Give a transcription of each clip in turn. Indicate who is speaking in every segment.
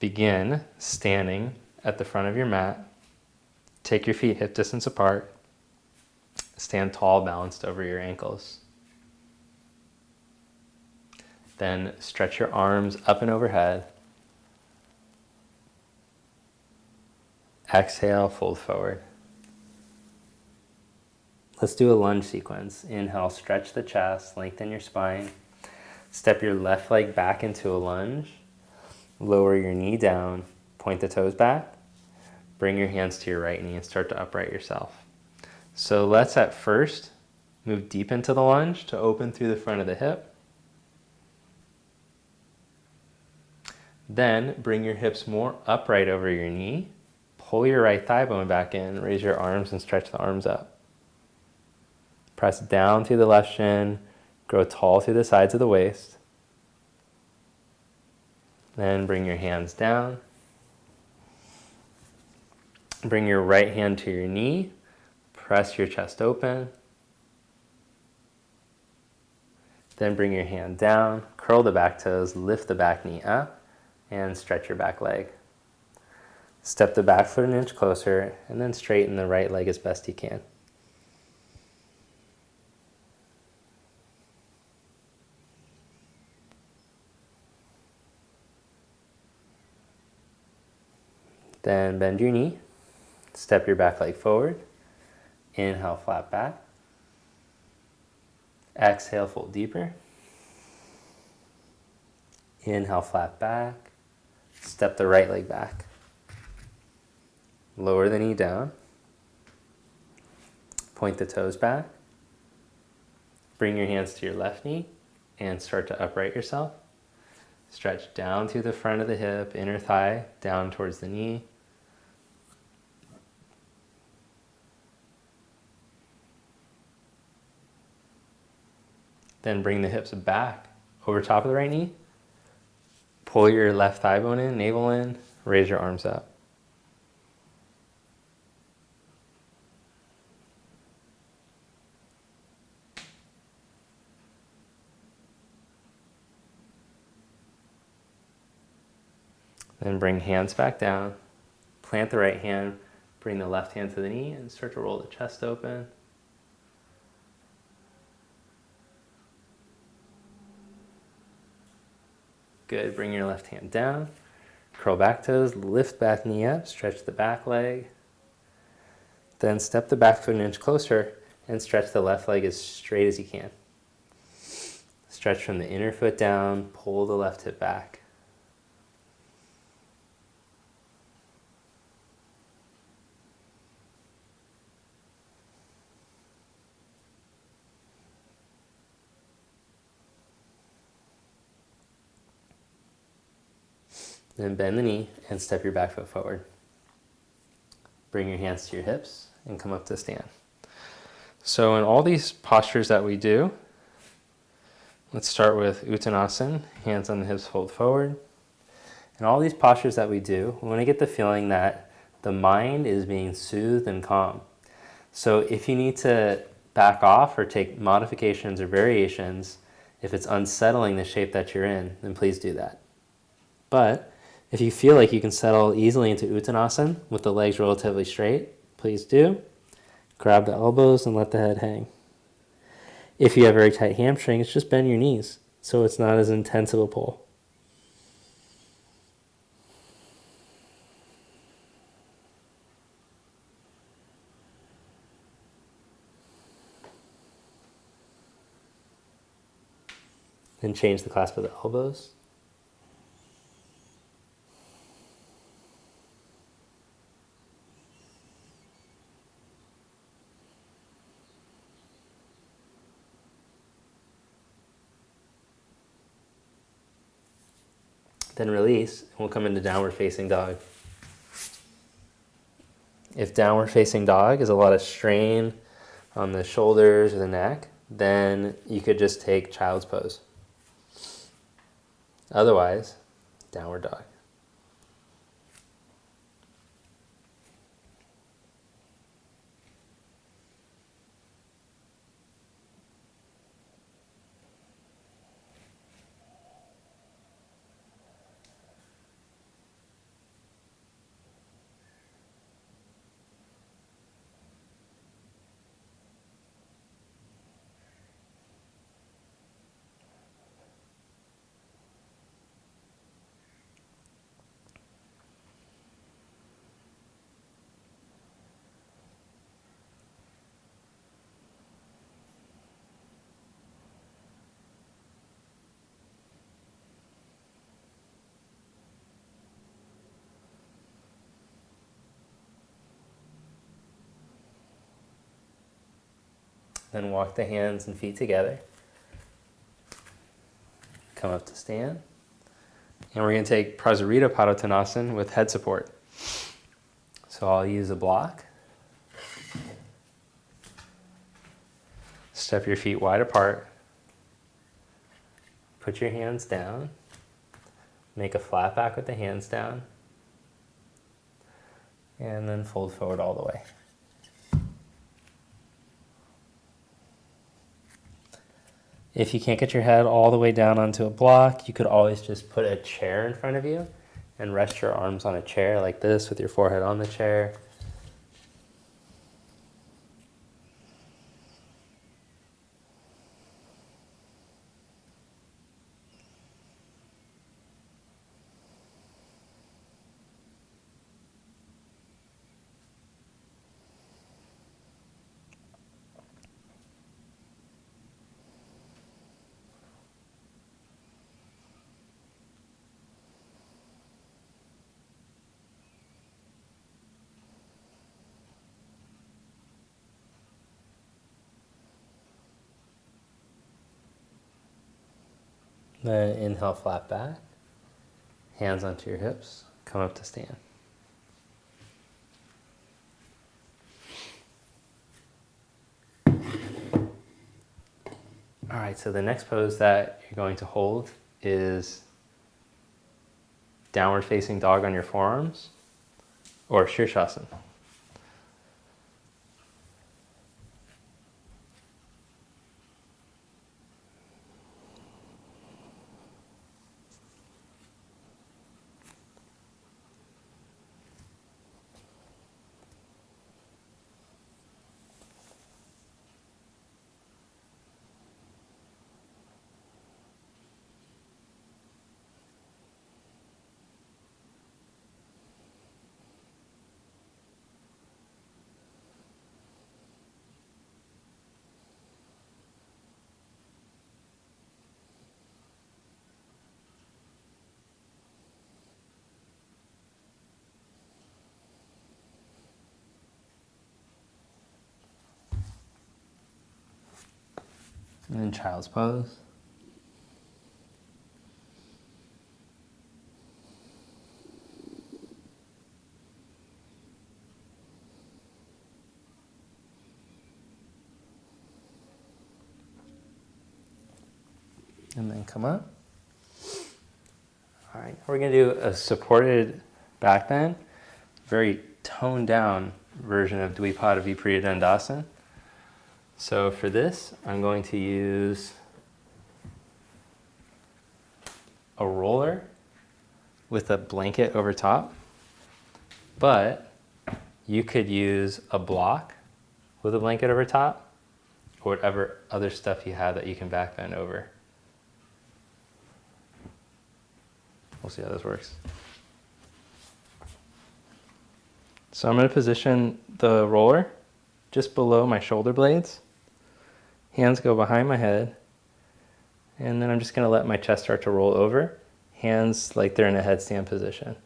Speaker 1: begin standing at the front of your mat. Take your feet hip distance apart. Stand tall, balanced over your ankles. Then stretch your arms up and overhead. Exhale, fold forward. Let's do a lunge sequence. Inhale, stretch the chest, lengthen your spine. Step your left leg back into a lunge. Lower your knee down, point the toes back. Bring your hands to your right knee and start to upright yourself. So let's at first move deep into the lunge to open through the front of the hip. Then bring your hips more upright over your knee. Pull your right thigh bone back in, raise your arms and stretch the arms up. Press down through the left shin, grow tall through the sides of the waist. Then bring your hands down. Bring your right hand to your knee, press your chest open. Then bring your hand down, curl the back toes, lift the back knee up, and stretch your back leg. Step the back foot an inch closer, and then straighten the right leg as best you can. Then bend your knee, step your back leg forward. Inhale, flat back. Exhale, fold deeper. Inhale, flat back. Step the right leg back. Lower the knee down. Point the toes back. Bring your hands to your left knee and start to upright yourself. Stretch down through the front of the hip, inner thigh, down towards the knee. Then bring the hips back over top of the right knee. Pull your left thigh bone in, navel in, raise your arms up. Then bring hands back down. Plant the right hand, bring the left hand to the knee and start to roll the chest open. Good, bring your left hand down, curl back toes, lift back knee up, stretch the back leg. Then step the back foot an inch closer and stretch the left leg as straight as you can. Stretch from the inner foot down, pull the left hip back. Then bend the knee and step your back foot forward. Bring your hands to your hips and come up to stand. So in all these postures that we do, let's start with Uttanasana, hands on the hips, fold forward. In all these postures that we do, we want to get the feeling that the mind is being soothed and calm. So if you need to back off or take modifications or variations, if it's unsettling the shape that you're in, then please do that. But if you feel like you can settle easily into Uttanasana with the legs relatively straight, please do. Grab the elbows and let the head hang. If you have very tight hamstrings, just bend your knees so it's not as intense of a pull. Then change the clasp of the elbows. Then release, and we'll come into downward facing dog. If downward facing dog is a lot of strain on the shoulders or the neck, then you could just take child's pose. Otherwise, downward dog. Then walk the hands and feet together. Come up to stand. And we're going to take Prasarita Padottanasana with head support. So I'll use a block. Step your feet wide apart. Put your hands down. Make a flat back with the hands down. And then fold forward all the way. If you can't get your head all the way down onto a block, you could always just put a chair in front of you and rest your arms on a chair like this with your forehead on the chair. Then inhale, flat back, hands onto your hips, come up to stand. All right, so the next pose that you're going to hold is downward facing dog on your forearms, or Shirshasana. And then child's pose. And then come up. All right, we're going to do a supported back bend, very toned down version of Dvipada Viparita Dandasana. So for this, I'm going to use a roller with a blanket over top, but you could use a block with a blanket over top, or whatever other stuff you have that you can back bend over. We'll see how this works. So I'm going to position the roller just below my shoulder blades. Hands go behind my head. And then I'm just going to let my chest start to roll over. Hands like they're in a headstand position.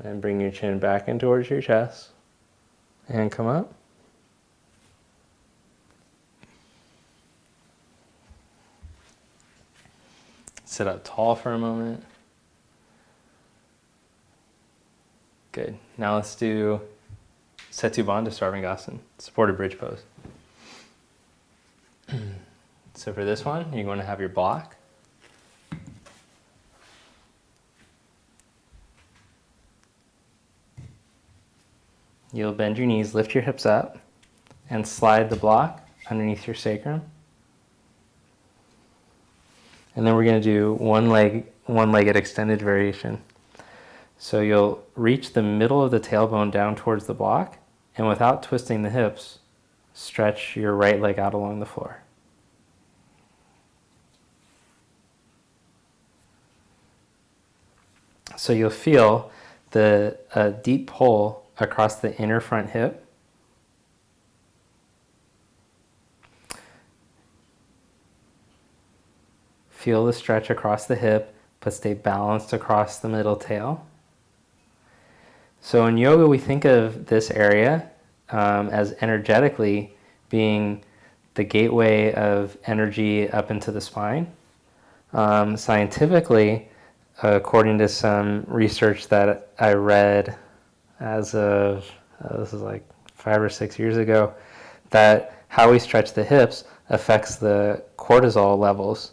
Speaker 1: And bring your chin back in towards your chest. And come up. Sit up tall for a moment. Good. Now let's do Setu Bandha Sarvangasana, supported bridge pose. So for this one, you're going to have your block. You'll bend your knees, lift your hips up, and slide the block underneath your sacrum. And then we're going to do one-legged extended variation. So you'll reach the middle of the tailbone down towards the block, and without twisting the hips, stretch your right leg out along the floor. So you'll feel the deep pull across the inner front hip. Feel the stretch across the hip, but stay balanced across the middle tail. So in yoga, we think of this area as energetically being the gateway of energy up into the spine. Scientifically, according to some research that I read as of, this is like 5 or 6 years ago, that how we stretch the hips affects the cortisol levels.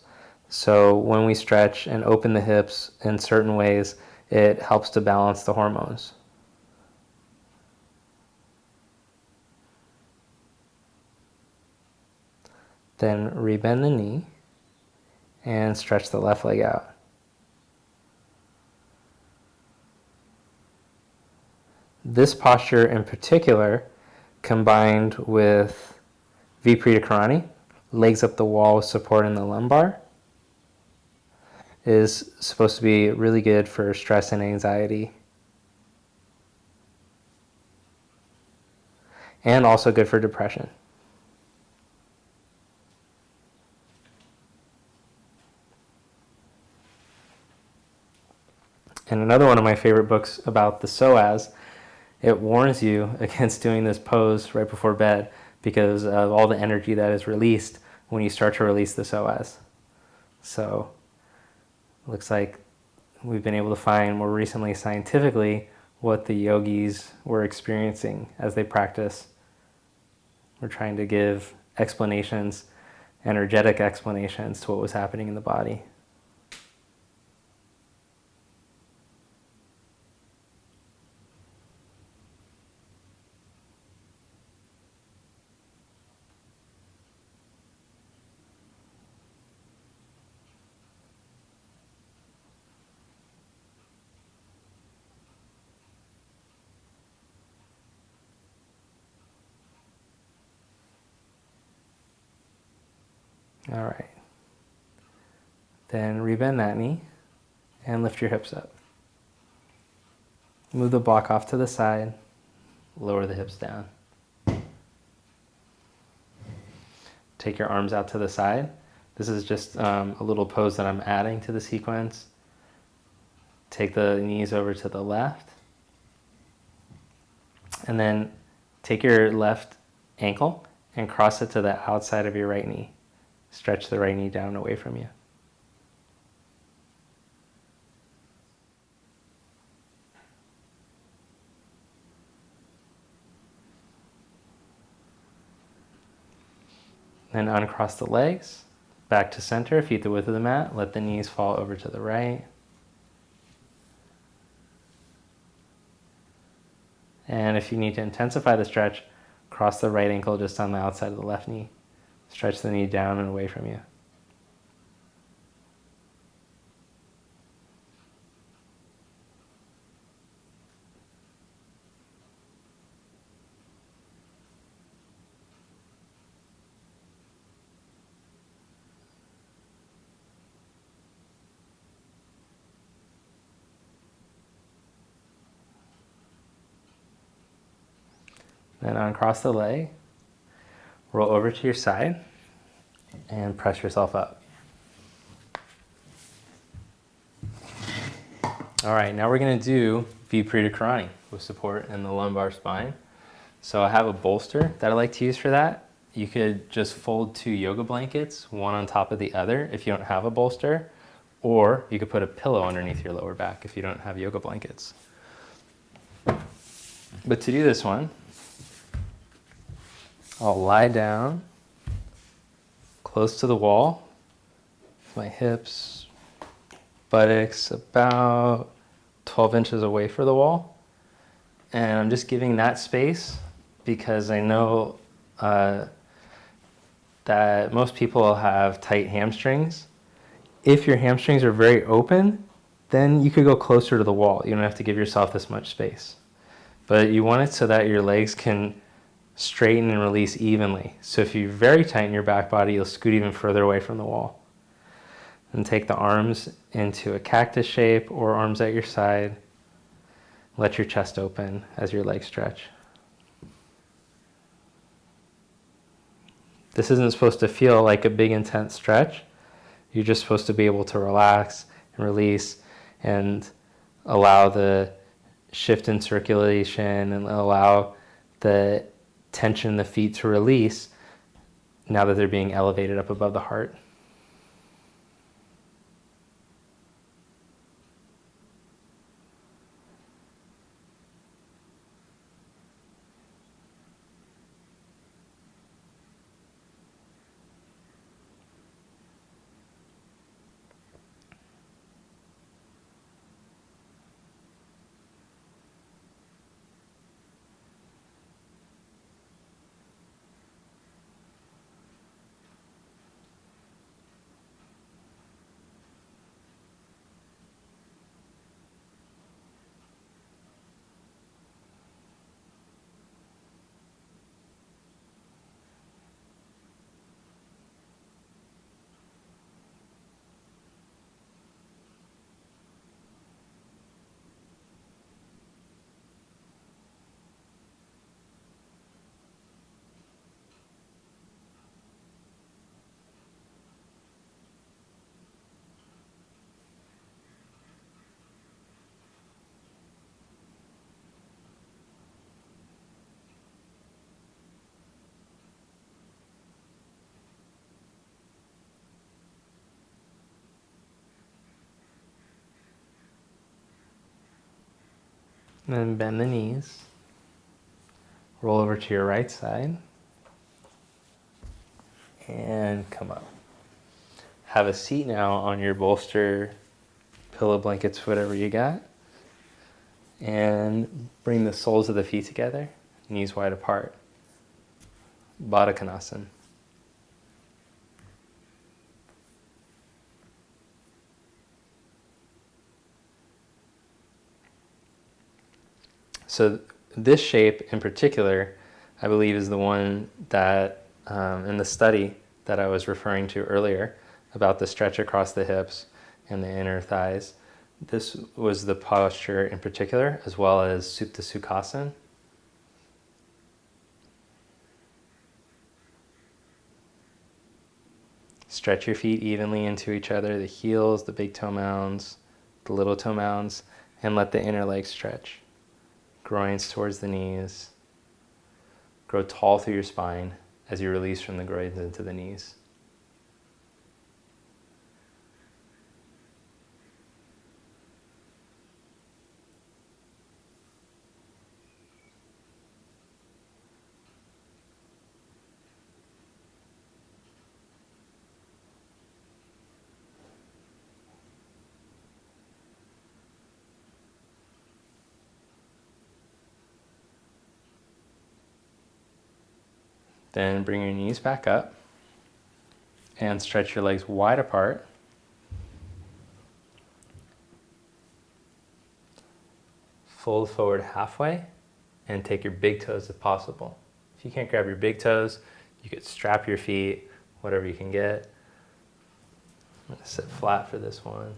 Speaker 1: So when we stretch and open the hips in certain ways, it helps to balance the hormones. Then rebend the knee and stretch the left leg out. This posture in particular, combined with Viparita Karani, legs up the wall with support in the lumbar, is supposed to be really good for stress and anxiety. And also good for depression. And another one of my favorite books about the psoas, it warns you against doing this pose right before bed because of all the energy that is released when you start to release the psoas. So looks like we've been able to find more recently scientifically what the yogis were experiencing as they practice. We're trying to give explanations, energetic explanations to what was happening in the body. All right. Then rebend that knee and lift your hips up. Move the block off to the side, lower the hips down. Take your arms out to the side. This is just a little pose that I'm adding to the sequence. Take the knees over to the left. And then take your left ankle and cross it to the outside of your right knee. Stretch the right knee down away from you. Then uncross the legs, back to center, feet the width of the mat. Let the knees fall over to the right. And if you need to intensify the stretch, cross the right ankle just on the outside of the left knee. Stretch the knee down and away from you. Then uncross the leg, roll over to your side, and press yourself up. All right, now we're going to do Viparita Karani with support in the lumbar spine. So I have a bolster that I like to use for that. You could just fold 2 yoga blankets, one on top of the other if you don't have a bolster, or you could put a pillow underneath your lower back if you don't have yoga blankets. But to do this one, I'll lie down close to the wall, my hips, buttocks about 12 inches away from the wall. And I'm just giving that space because I know that most people have tight hamstrings If your hamstrings are very open, then you could go closer to the wall. You don't have to give yourself this much space. But you want it so that your legs can straighten and release evenly. So if you very tighten your back body, you'll scoot even further away from the wall. And take the arms into a cactus shape or arms at your side. Let your chest open as your legs stretch. This isn't supposed to feel like a big intense stretch. You're just supposed to be able to relax and release and allow the shift in circulation and allow the tension in the feet to release now that they're being elevated up above the heart. And then bend the knees. Roll over to your right side. And come up. Have a seat now on your bolster, pillow, blankets, whatever you got. And bring the soles of the feet together, knees wide apart. Baddha Konasana. So this shape in particular, I believe, is the one that in the study that I was referring to earlier about the stretch across the hips and the inner thighs. This was the posture in particular, as well as Supta Sukhasana. Stretch your feet evenly into each other, the heels, the big toe mounds, the little toe mounds, and let the inner leg stretch. Groins towards the knees. Grow tall through your spine as you release from the groins into the knees. Then bring your knees back up and stretch your legs wide apart. Fold forward halfway and take your big toes if possible. If you can't grab your big toes, you could strap your feet, whatever you can get. I'm going to sit flat for this one.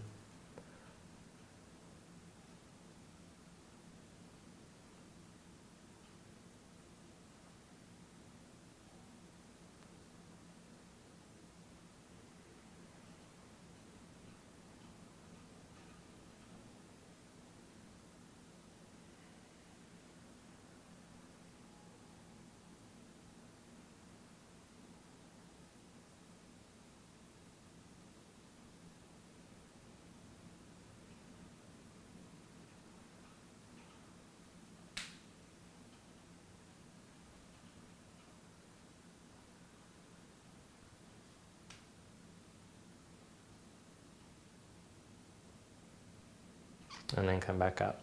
Speaker 1: And then come back up.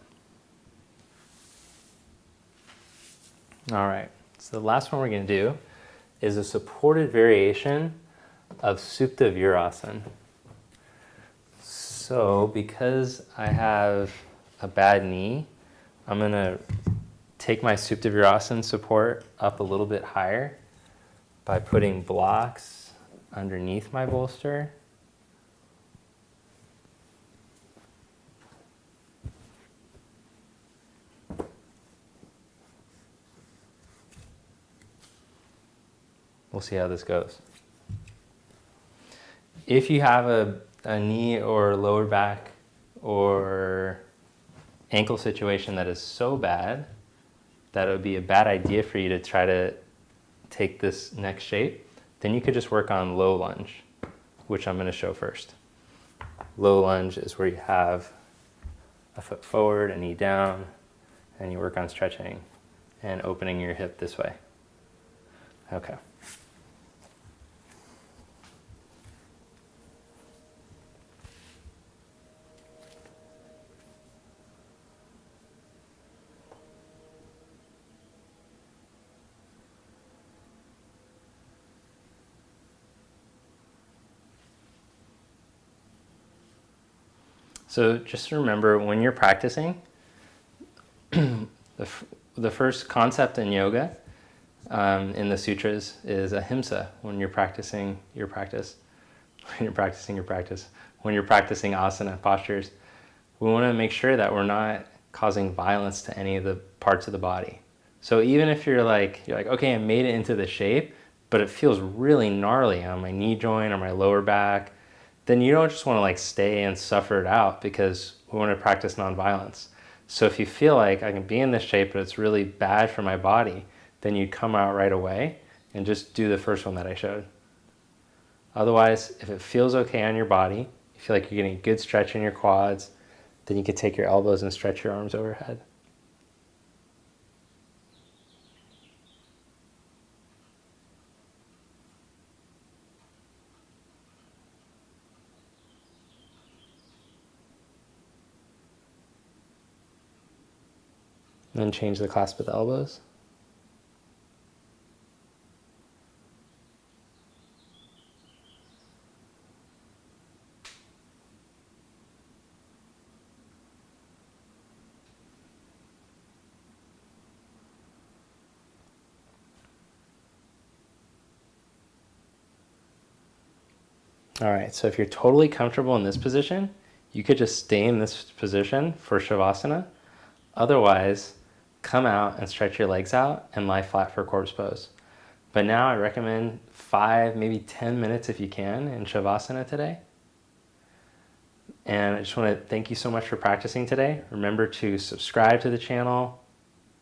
Speaker 1: All right, so the last one we're going to do is a supported variation of Supta Virasana. So because I have a bad knee, I'm gonna take my Supta Virasana support up a little bit higher by putting blocks underneath my bolster. We'll see how this goes. If you have a knee or lower back or ankle situation that is so bad that it would be a bad idea for you to try to take this next shape, then you could just work on low lunge, which I'm going to show first. Low lunge is where you have a foot forward, a knee down, and you work on stretching and opening your hip this way. Okay. So just remember, when you're practicing, the first concept in yoga, in the sutras, is ahimsa. When you're practicing your practice, when you're practicing asana postures, we want to make sure that we're not causing violence to any of the parts of the body. So even if you're like, okay, I made it into the shape, but it feels really gnarly on my knee joint or my lower back, then you don't just want to like stay and suffer it out, because we want to practice nonviolence. So if you feel like I can be in this shape, but it's really bad for my body, then you come out right away and just do the first one that I showed. Otherwise, if it feels okay on your body, you feel like you're getting a good stretch in your quads, then you can take your elbows and stretch your arms overhead. And then change the clasp of the elbows. All right, so if you're totally comfortable in this position, you could just stay in this position for Shavasana. Otherwise, come out and stretch your legs out and lie flat for corpse pose. But now I recommend 5, maybe 10 minutes if you can in Shavasana today. And I just want to thank you so much for practicing today. Remember to subscribe to the channel,